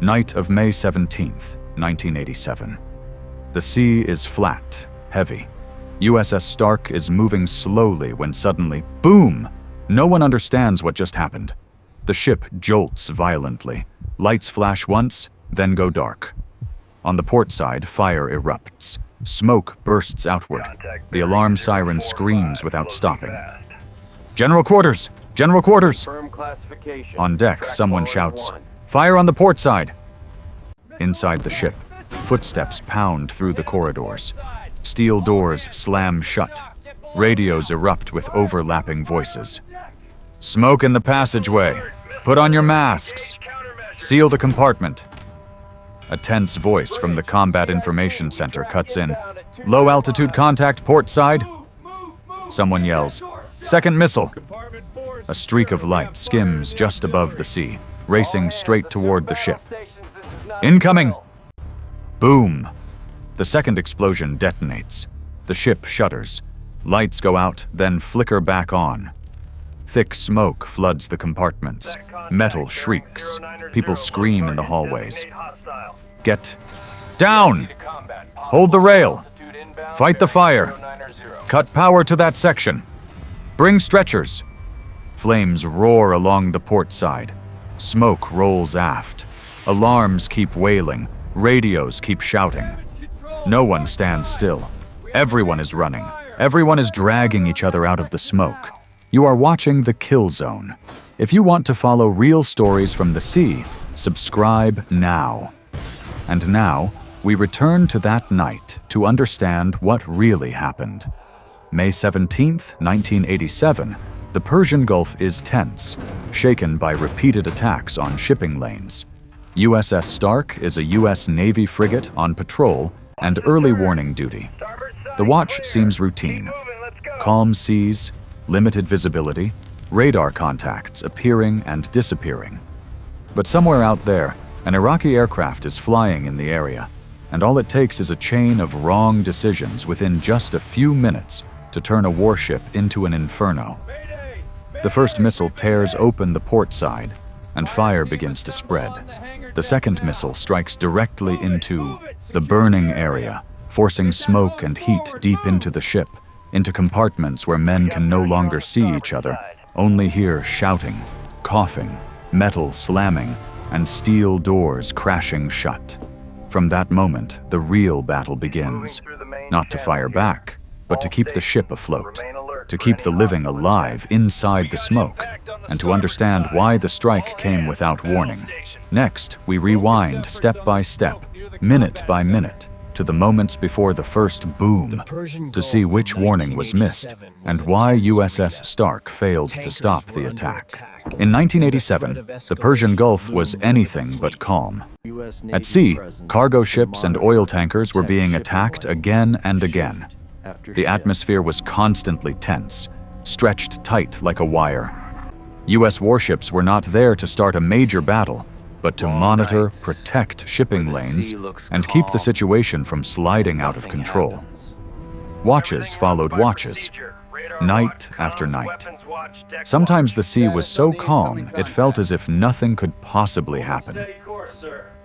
Night of May 17th, 1987. The sea is flat, heavy. USS Stark is moving slowly when suddenly, boom! No one understands what just happened. The ship jolts violently. Lights flash once, then go dark. On the port side, fire erupts. Smoke bursts outward. The alarm siren screams without stopping. General quarters! General quarters! On deck, someone shouts, "Fire on the port side!" Inside the ship, footsteps pound through the corridors. Steel doors slam shut. Radios erupt with overlapping voices. "Smoke in the passageway! Put on your masks! Seal the compartment!" A tense voice from the Combat Information Center cuts in. "Low altitude contact port side!" Someone yells, "Second missile!" A streak of light skims just above the sea, racing straight toward the ship. "Incoming!" Boom! The second explosion detonates. The ship shudders. Lights go out, then flicker back on. Thick smoke floods the compartments. Metal shrieks. People scream in the hallways. Get down! Hold the rail! Fight the fire! Cut power to that section! Bring stretchers! Flames roar along the port side. Smoke rolls aft. Alarms keep wailing. Radios keep shouting. No one stands still. Everyone is running. Everyone is dragging each other out of the smoke. You are watching The Kill Zone. If you want to follow real stories from the sea, subscribe now. And now, we return to that night to understand what really happened. May 17th, 1987, the Persian Gulf is tense, shaken by repeated attacks on shipping lanes. USS Stark is a U.S. Navy frigate on patrol and early warning duty. The watch seems routine. Calm seas, limited visibility, radar contacts appearing and disappearing. But somewhere out there, an Iraqi aircraft is flying in the area, and all it takes is a chain of wrong decisions within just a few minutes to turn a warship into an inferno. The first missile tears open the port side, and fire begins to spread. The second missile strikes directly into the burning area, forcing smoke and heat deep into the ship, into compartments where men can no longer see each other, only hear shouting, coughing, metal slamming, and steel doors crashing shut. From that moment, the real battle begins. Not to fire back, but to keep the ship afloat, to keep the living alive inside the smoke, and to understand why the strike came without warning. Next, we rewind step by step, minute by minute, to the moments before the first boom, to see which warning was missed and why USS Stark failed to stop the attack. In 1987, the Persian Gulf was anything but calm. At sea, cargo ships and oil tankers were being attacked again and again. The atmosphere was constantly tense, stretched tight like a wire. U.S. warships were not there to start a major battle, but to monitor, protect shipping lanes, and keep the situation from sliding out of control. Watches followed watches, night after night. Sometimes the sea was so calm it felt as if nothing could possibly happen.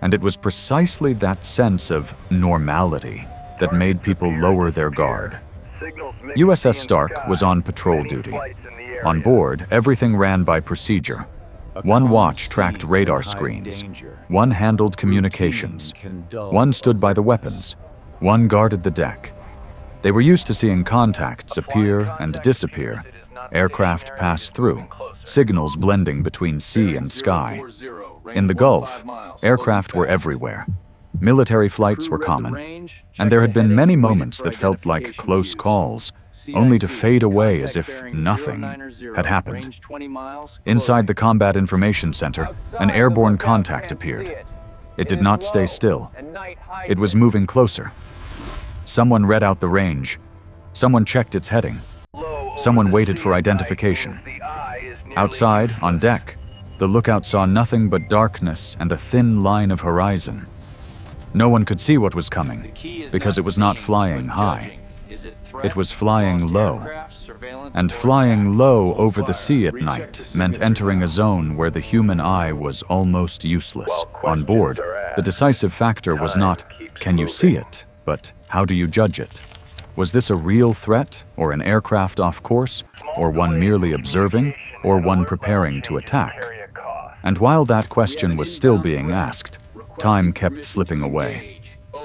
And it was precisely that sense of normality that made people lower their guard. USS Stark was on patrol duty. On board, everything ran by procedure. One watch tracked radar screens. One handled communications. One stood by the weapons. One guarded the deck. They were used to seeing contacts appear and disappear, aircraft pass through, signals blending between sea and sky. In the Gulf, aircraft were everywhere. Military flights were common, and there had been many moments that felt like close calls, only to fade away as if nothing had happened. Inside the Combat Information Center, an airborne contact appeared. It did not stay still. It was moving closer. Someone read out the range. Someone checked its heading. Someone waited for identification. Outside, on deck, the lookout saw nothing but darkness and a thin line of horizon. No one could see what was coming, because it was not flying high. It was flying low. And flying low over the sea at night meant entering a zone where the human eye was almost useless. On board, the decisive factor was not, can you see it, but how do you judge it? Was this a real threat, or an aircraft off course, or one merely observing, or one preparing to attack? And while that question was still being asked, time kept slipping away.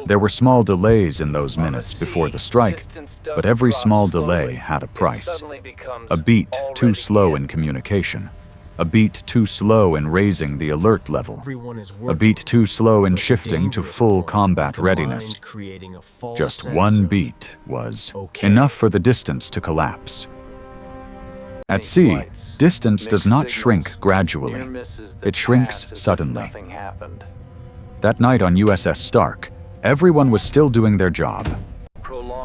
There were small delays in those minutes before the strike, but every small delay had a price. A beat too slow in communication. A beat too slow in raising the alert level. A beat too slow in shifting to full combat readiness. Just one beat was enough for the distance to collapse. At sea, distance does not shrink gradually. It shrinks suddenly. That night on USS Stark, everyone was still doing their job.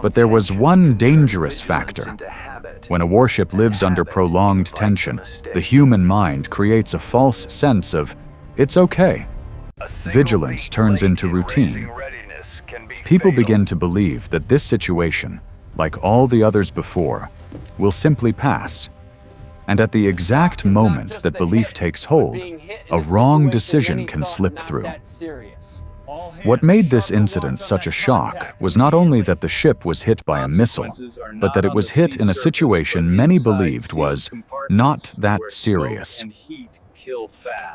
But there was one dangerous factor. When a warship lives under prolonged tension, the human mind creates a false sense of, it's okay. Vigilance turns into routine. People begin to believe that this situation, like all the others before, will simply pass. And at the exact moment that belief takes hold, a wrong decision can slip through. What made this incident such a shock was not only that the ship was hit by a missile, but that it was hit in a situation many believed was not that serious.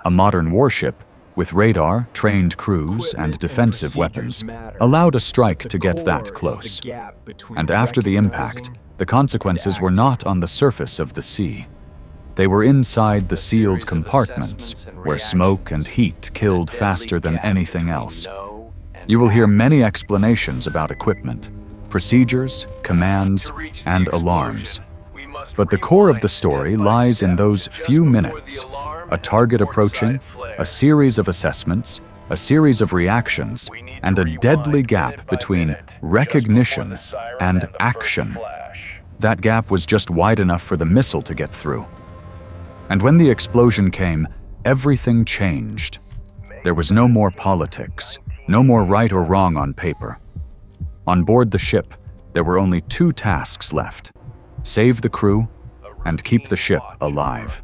A modern warship, with radar, trained crews, and defensive weapons, allowed a strike to get that close. And after the impact, the consequences were not on the surface of the sea. They were inside the sealed compartments, where smoke and heat killed faster than anything else. You will hear many explanations about equipment, procedures, commands, and alarms. But the core of the story lies in those few minutes: a target approaching, a series of assessments, a series of reactions, and a deadly gap between recognition and action. That gap was just wide enough for the missile to get through. And when the explosion came, everything changed. There was no more politics, no more right or wrong on paper. On board the ship, there were only two tasks left: save the crew and keep the ship alive.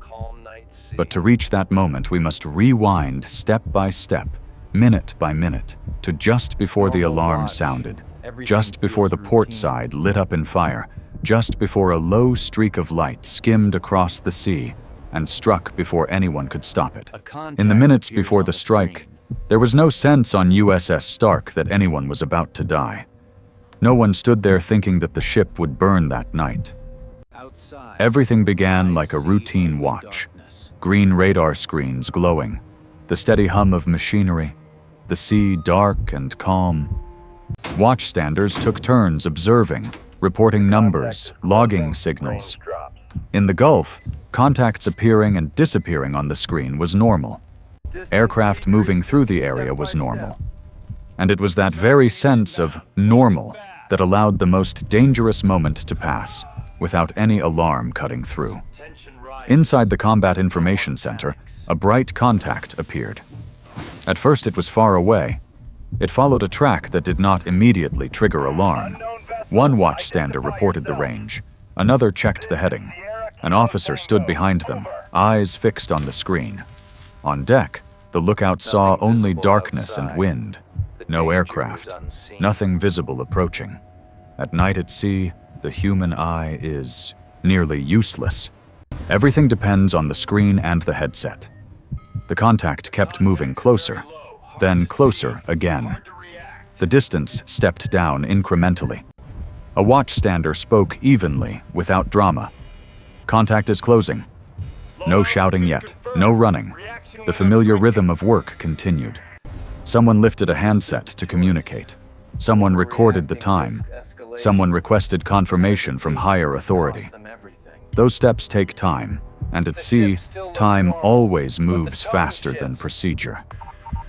But to reach that moment, we must rewind step by step, minute by minute, to just before the alarm sounded, just before the port side lit up in fire, just before a low streak of light skimmed across the sea and struck before anyone could stop it. In the minutes before the strike, there was no sense on USS Stark that anyone was about to die. No one stood there thinking that the ship would burn that night. Everything began like a routine watch. Green radar screens glowing, the steady hum of machinery, the sea dark and calm. Watchstanders took turns observing, reporting numbers, logging signals. In the Gulf, contacts appearing and disappearing on the screen was normal. Aircraft moving through the area was normal. And it was that very sense of normal that allowed the most dangerous moment to pass, without any alarm cutting through. Inside the Combat Information Center, a bright contact appeared. At first it was far away. It followed a track that did not immediately trigger alarm. One watchstander reported the range. Another checked the heading. An officer stood behind them, eyes fixed on the screen. On deck, the lookout saw only darkness and wind. No aircraft, nothing visible approaching. At night at sea, the human eye is nearly useless. Everything depends on the screen and the headset. The contact kept moving closer, then closer again. The distance stepped down incrementally. A watchstander spoke evenly, without drama. Contact is closing. No shouting yet, no running. The familiar rhythm of work continued. Someone lifted a handset to communicate. Someone recorded the time. Someone requested confirmation from higher authority. Those steps take time, and at sea, time always moves faster than procedure.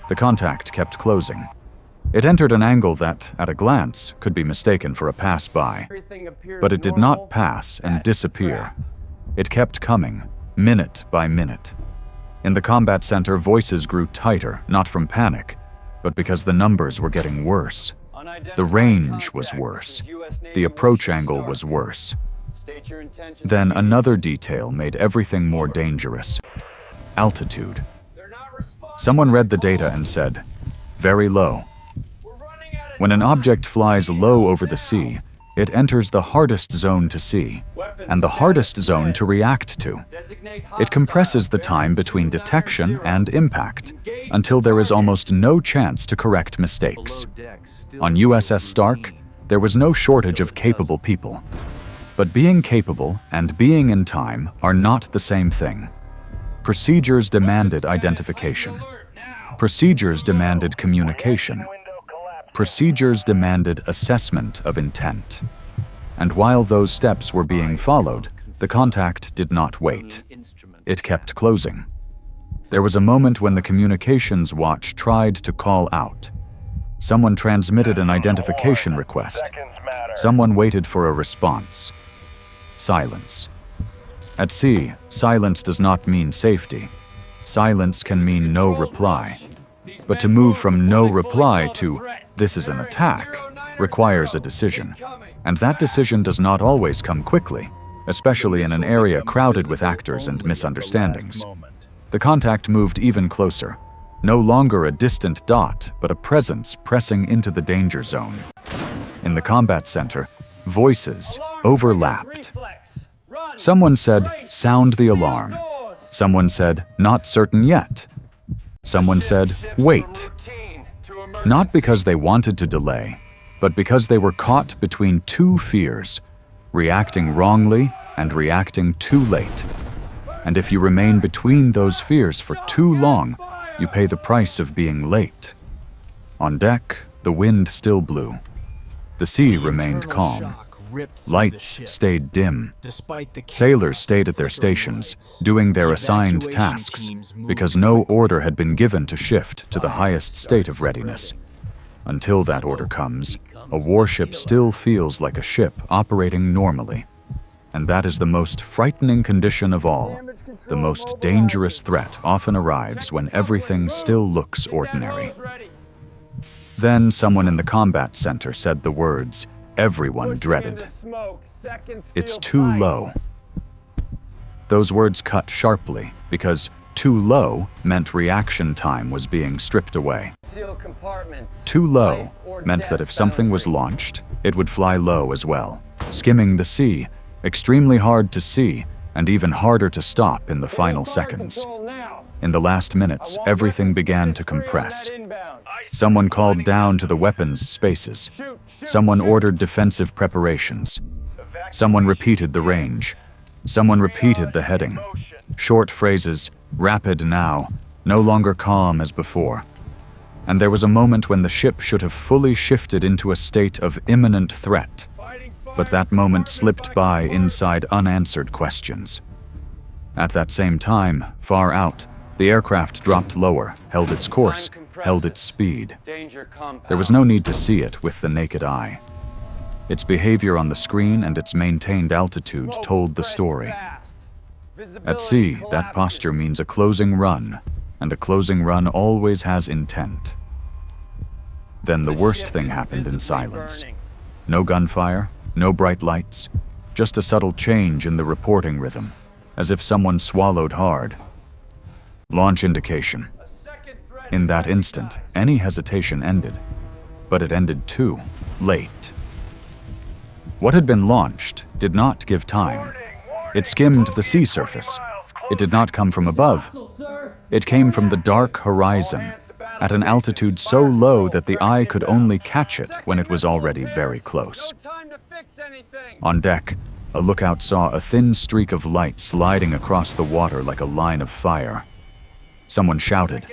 The contact kept closing. It entered an angle that, at a glance, could be mistaken for a pass-by. But it did not pass and disappear. It kept coming, minute by minute. In the combat center, voices grew tighter, not from panic, but because the numbers were getting worse. The range was worse. The approach angle was worse. Then another detail made everything more dangerous. Altitude. Someone read the data and said, very low. When an object flies low over the sea, it enters the hardest zone to see, and the hardest zone to react to. It compresses the time between detection and impact, until there is almost no chance to correct mistakes. On USS Stark, there was no shortage of capable people. But being capable and being in time are not the same thing. Procedures demanded identification. Procedures demanded communication. Procedures demanded assessment of intent. And while those steps were being followed, the contact did not wait. It kept closing. There was a moment when the communications watch tried to call out. Someone transmitted an identification request. Someone waited for a response. Silence. At sea, silence does not mean safety. Silence can mean no reply. But to move from no reply to "this is an attack" requires a decision. And that decision does not always come quickly, especially in an area crowded with actors and misunderstandings. The contact moved even closer. No longer a distant dot, but a presence pressing into the danger zone. In the combat center, voices overlapped. Someone said, "Sound the alarm." Someone said, "Not certain yet." Someone said, "Wait." Not because they wanted to delay, but because they were caught between two fears, reacting wrongly and reacting too late. And if you remain between those fears for too long, you pay the price of being late. On deck, the wind still blew. The sea remained calm. Lights stayed dim. Sailors stayed at their stations, doing their assigned tasks, because no order had been given to shift to the highest state of readiness. Until that order comes, a warship still feels like a ship operating normally. And that is the most frightening condition of all. The most dangerous threat often arrives when everything still looks ordinary. Then someone in the combat center said the words everyone dreaded. "It's too low." Those words cut sharply because too low meant reaction time was being stripped away. Too low meant that if something was launched, it would fly low as well, skimming the sea, extremely hard to see and even harder to stop in the final seconds. In the last minutes, everything began to compress. Someone called down to the weapons spaces. Someone ordered defensive preparations. Someone repeated the range. Someone repeated the heading. Short phrases, rapid now, no longer calm as before. And there was a moment when the ship should have fully shifted into a state of imminent threat. But that moment slipped by inside unanswered questions. At that same time, far out, the aircraft dropped lower, held its course, held its speed. There was no need to see it with the naked eye. Its behavior on the screen and its maintained altitude told the story. At sea, that posture means a closing run, and a closing run always has intent. Then the worst thing happened in silence. No gunfire, no bright lights, just a subtle change in the reporting rhythm, as if someone swallowed hard. Launch indication. In that instant, any hesitation ended, but it ended too late. What had been launched did not give time. It skimmed the sea surface. It did not come from above. It came from the dark horizon, at an altitude so low that the eye could only catch it when it was already very close. On deck, a lookout saw a thin streak of light sliding across the water like a line of fire. Someone shouted.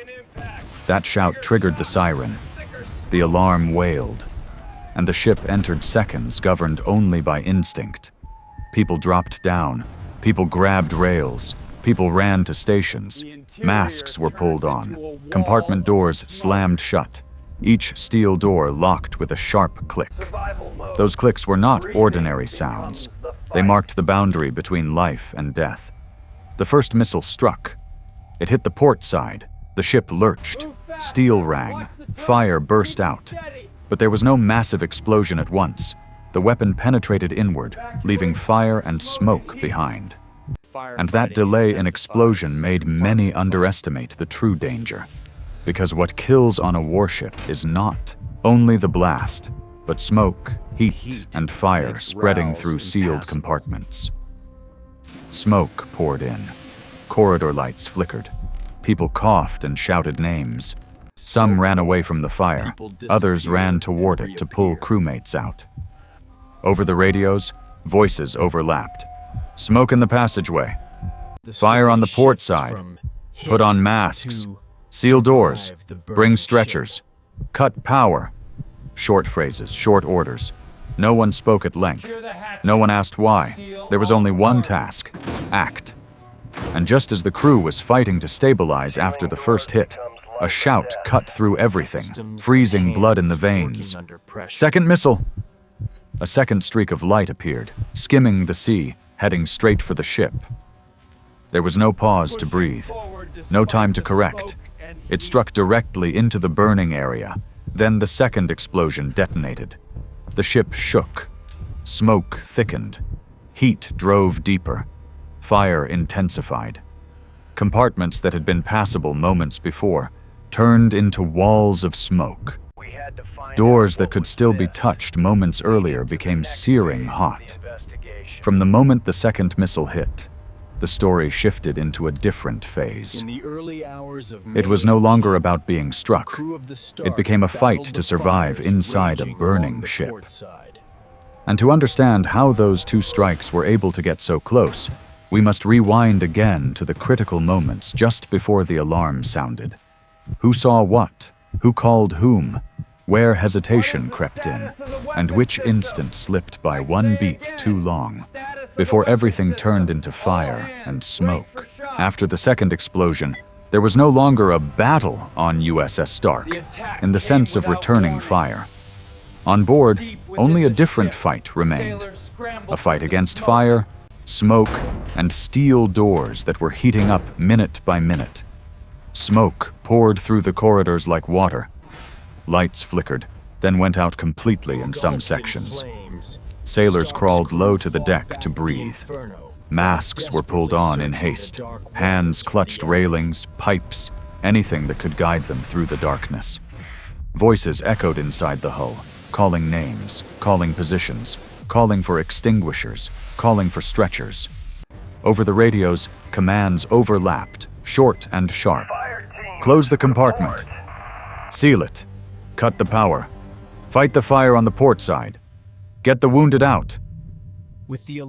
That shout triggered the siren. The alarm wailed, and the ship entered seconds governed only by instinct. People dropped down, people grabbed rails, people ran to stations. Masks were pulled on, compartment doors slammed shut, each steel door locked with a sharp click. Those clicks were not ordinary sounds. They marked the boundary between life and death. The first missile struck. It hit the port side. The ship lurched. Steel rang. Fire burst out. But there was no massive explosion at once. The weapon penetrated inward, leaving fire and smoke behind. And that delay in explosion made many underestimate the true danger. Because what kills on a warship is not only the blast, but smoke, heat, and fire spreading through sealed compartments. Smoke poured in. Corridor lights flickered. People coughed and shouted names. Some ran away from the fire. Others ran toward it to pull crewmates out. Over the radios, voices overlapped. Smoke in the passageway. Fire on the port side. Put on masks. Seal doors. Bring stretchers. Cut power. Short phrases, short orders. No one spoke at length. No one asked why. There was only one task: act. And just as the crew was fighting to stabilize after the first hit, a shout cut through everything, freezing blood in the veins. Second missile! A second streak of light appeared, skimming the sea, heading straight for the ship. There was no pause to breathe, no time to correct. It struck directly into the burning area. Then the second explosion detonated. The ship shook. Smoke thickened. Heat drove deeper. Fire intensified. Compartments that had been passable moments before turned into walls of smoke. Doors that could still be touched moments earlier became searing hot. From the moment the second missile hit, the story shifted into a different phase. It was no longer about being struck. It became a fight to survive inside a burning ship. And to understand how those two strikes were able to get so close, we must rewind again to the critical moments just before the alarm sounded. Who saw what? Who called whom? Where hesitation crept in? And which instant slipped by one beat too long, before everything turned into fire and smoke? After the second explosion, there was no longer a battle on USS Stark, in the sense of returning fire. On board, only a different fight remained. A fight against fire, smoke, and steel doors that were heating up minute by minute. Smoke poured through the corridors like water. Lights flickered, then went out completely in some sections. Sailors crawled low to the deck to breathe. Masks were pulled on in haste. Hands clutched railings, pipes, anything that could guide them through the darkness. Voices echoed inside the hull, calling names, calling positions, calling for extinguishers, calling for stretchers. Over the radios, commands overlapped, short and sharp. Close the compartment. Seal it. Cut the power. Fight the fire on the port side. Get the wounded out.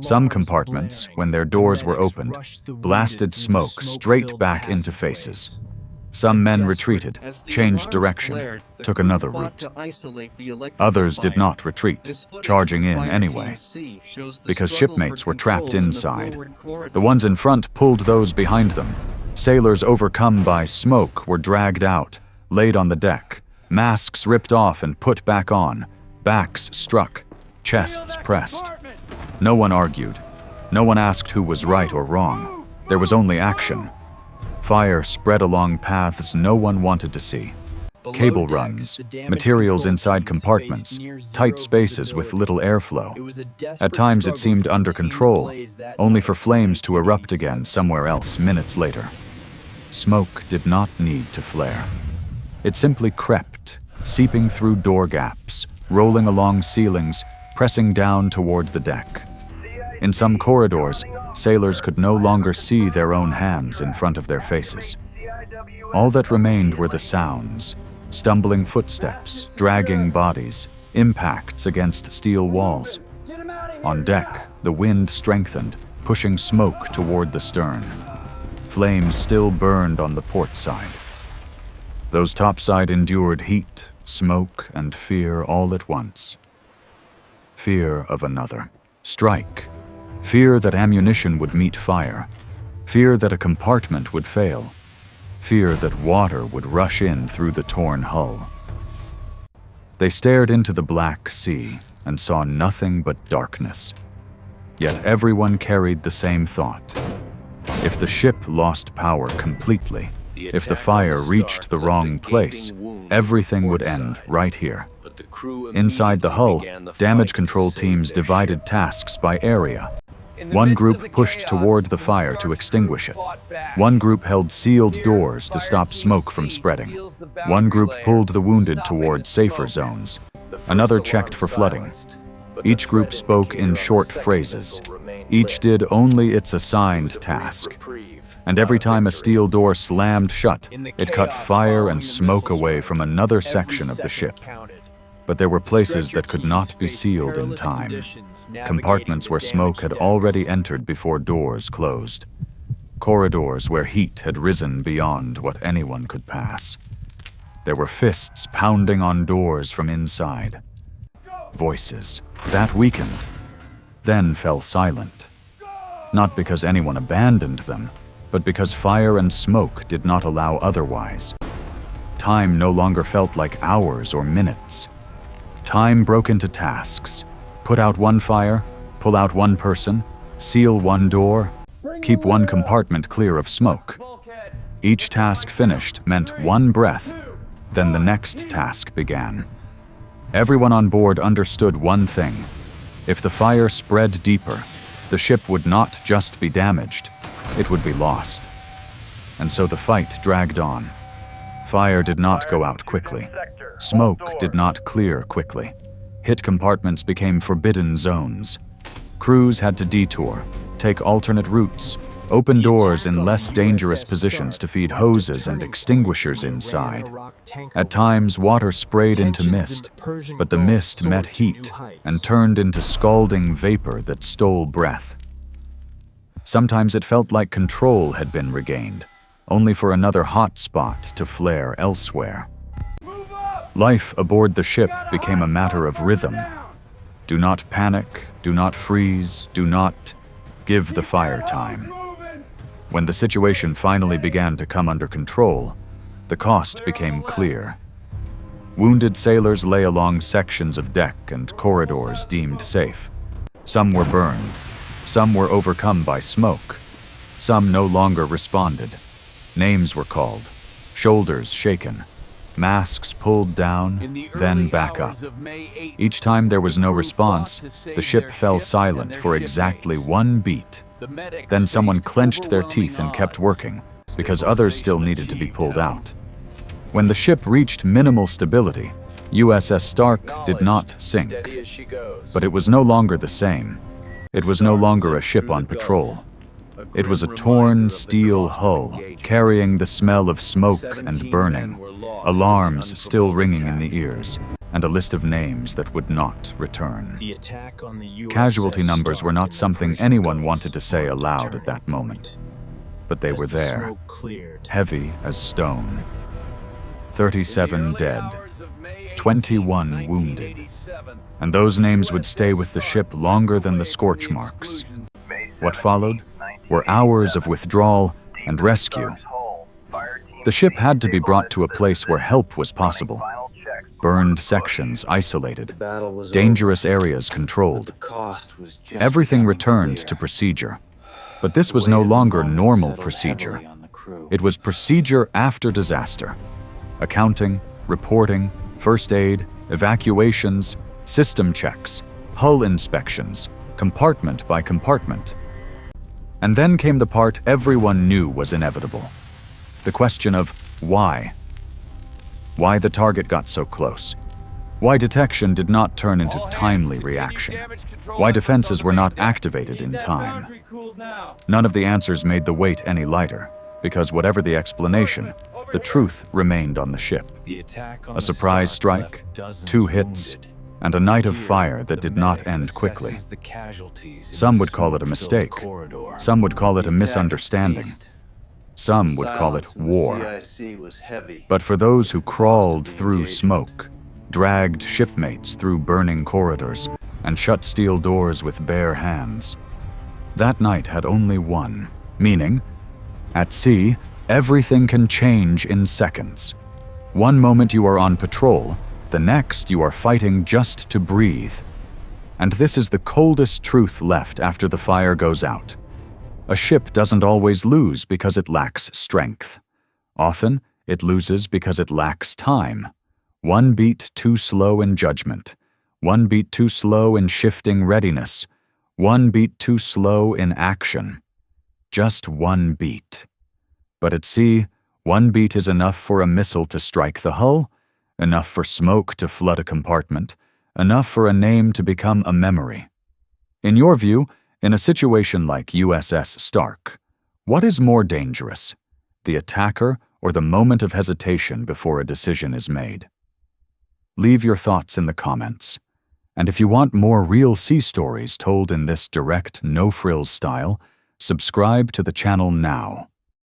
Some compartments, when their doors were opened, blasted smoke straight back into faces. Some men retreated, changed direction, took another route. Others did not retreat, charging in anyway, because shipmates were trapped inside. The ones in front pulled those behind them. Sailors overcome by smoke were dragged out, laid on the deck, masks ripped off and put back on, backs struck, chests pressed. No one argued. No one asked who was right or wrong. There was only action. Fire spread along paths no one wanted to see. Cable runs, materials inside compartments, tight spaces with little airflow. At times it seemed under control, only for flames to erupt again somewhere else minutes later. Smoke did not need to flare. It simply crept, seeping through door gaps, rolling along ceilings, pressing down toward the deck. In some corridors, sailors could no longer see their own hands in front of their faces. All that remained were the sounds, stumbling footsteps, dragging bodies, impacts against steel walls. On deck, the wind strengthened, pushing smoke toward the stern. Flames still burned on the port side. Those topside endured heat, smoke, and fear all at once. Fear of another strike. Fear that ammunition would meet fire. Fear that a compartment would fail. Fear that water would rush in through the torn hull. They stared into the black sea and saw nothing but darkness. Yet everyone carried the same thought. If the ship lost power completely, if the fire reached the wrong place, everything would end right here. Inside the hull, damage control teams divided tasks by area. One group pushed toward the fire to extinguish it. One group held sealed doors to stop smoke from spreading. One group pulled the wounded toward safer zones. Another checked for flooding. Each group spoke in short phrases. Each did only its assigned task. And every time a steel door slammed shut, it cut fire and smoke away from another section of the ship. But there were places that could not be sealed in time. Compartments where smoke had already entered before doors closed. Corridors where heat had risen beyond what anyone could pass. There were fists pounding on doors from inside. Voices that weakened, then fell silent. Not because anyone abandoned them, but because fire and smoke did not allow otherwise. Time no longer felt like hours or minutes. Time broke into tasks. Put out one fire, pull out one person, seal one door, keep one compartment clear of smoke. Each task finished meant one breath, then the next task began. Everyone on board understood one thing. If the fire spread deeper, the ship would not just be damaged, it would be lost. And so the fight dragged on. Fire did not go out quickly. Smoke did not clear quickly. Hit compartments became forbidden zones. Crews had to detour, take alternate routes, open doors in less dangerous positions to feed hoses and extinguishers inside. At times, water sprayed into mist, but the mist met heat and turned into scalding vapor that stole breath. Sometimes it felt like control had been regained, only for another hot spot to flare elsewhere. Life aboard the ship became a matter of rhythm. Do not panic, do not freeze, do not give the fire time. When the situation finally began to come under control, the cost became clear. Wounded sailors lay along sections of deck and corridors deemed safe. Some were burned. Some were overcome by smoke. Some no longer responded. Names were called, shoulders shaken, masks pulled down, then back up. Each time there was no response, the ship fell silent for exactly one beat. Then someone clenched their teeth and kept working, because others still needed to be pulled out. When the ship reached minimal stability, USS Stark did not sink. But it was no longer the same. It was no longer a ship on patrol. It was a torn steel hull, carrying the smell of smoke and burning, alarms still ringing in the ears, and a list of names that would not return. Casualty numbers were not something anyone wanted to say aloud at that moment. But they were there, heavy as stone. 37 dead, 21 wounded. And those names would stay with the ship longer than the scorch marks. What followed were hours of withdrawal and rescue. The ship had to be brought to a place where help was possible. Burned sections isolated, dangerous areas controlled. Everything returned to procedure. But this was no longer normal procedure. It was procedure after disaster. Accounting, reporting, first aid, evacuations, system checks, hull inspections, compartment by compartment. And then came the part everyone knew was inevitable. The question of why. Why the target got so close. Why detection did not turn into timely reaction. Why defenses were not activated in time. None of the answers made the weight any lighter, because whatever the explanation, the truth remained on the ship. A surprise strike, 2 hits, and a night of fire that did not end quickly. Some would call it a mistake. Some would call it a misunderstanding. Some would call it war. But for those who crawled through smoke, dragged shipmates through burning corridors, and shut steel doors with bare hands, that night had only one, meaning, at sea, everything can change in seconds. One moment you are on patrol, the next you are fighting just to breathe. And this is the coldest truth left after the fire goes out. A ship doesn't always lose because it lacks strength. Often, it loses because it lacks time. One beat too slow in judgment. One beat too slow in shifting readiness. One beat too slow in action. Just one beat. But at sea, one beat is enough for a missile to strike the hull, enough for smoke to flood a compartment, enough for a name to become a memory. In your view, in a situation like USS Stark, what is more dangerous, the attacker or the moment of hesitation before a decision is made? Leave your thoughts in the comments. And if you want more real sea stories told in this direct, no-frills style, subscribe to the channel now.